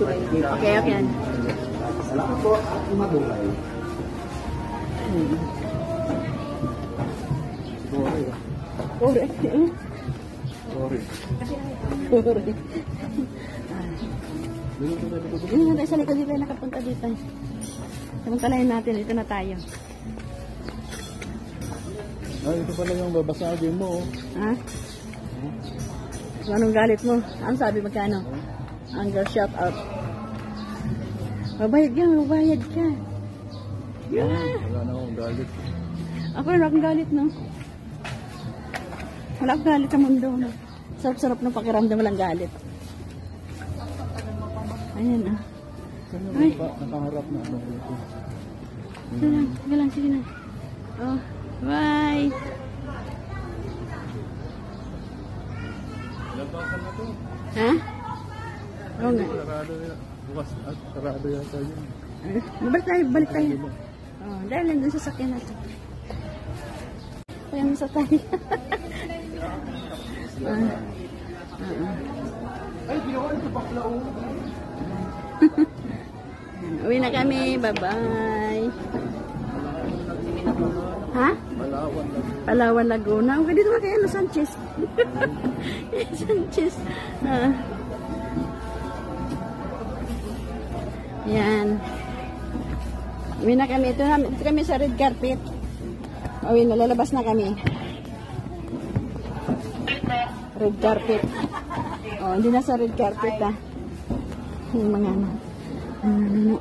Okay, okay. Salamat po at mabuhay. Sorry. Sorry. Hindi na tayo sa likod dito, nakapunta dito. Samantalahin natin, ito na tayo. Ay, ito pala yung babasagin mo. Ha? So, anong galit mo? Ano sabi magkano? Anger shout out. Mabayad ka, mabayad ka. Yeah. Wala na akong galit. Ako rin akong galit, no? Wala akong galit sa mundo, no? Sarap-sarap ng pakiramdam, walang galit. Ayan, ah. Ay. Nakaharap na ano dito. Sige lang, sige na. Oh, bye. Labakan na to. Ha? Oo nga. Sarado yan. Bukas at sarado yata yun. Balik tayo. Oh, dahil nandun sa sakyan natin. Kaya sa tayo. Ay, ginawa nito bakla o. Uwi na kami. Bye-bye. Ha? Palawan, Laguna. Okay, dito na kayo, Sanchez. Sanchez. Yan. Uwi na kami. Ito kami sa red carpet. Uwi na, lalabas na kami. Red carpet. Oh, hindi na sa red carpet, ah. Yung mga ano.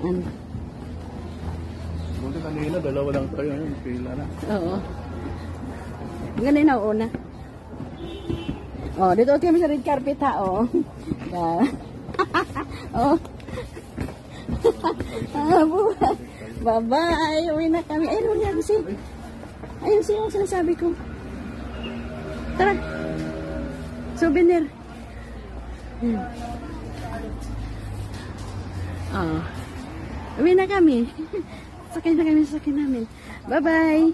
Buti kanina, dalawa lang tayo. Pila na. Oo. Ganun na una. Oh, dito kami sa red carpet, ha, oh. Yeah. Oh. Bye-bye. Uwi na kami. Ayun, yan si. Ayun siya yung sinasabi ko. Tara. Souvenir. Oh. Uwi na kami. Sakay na kami sa sakay namin. Bye-bye.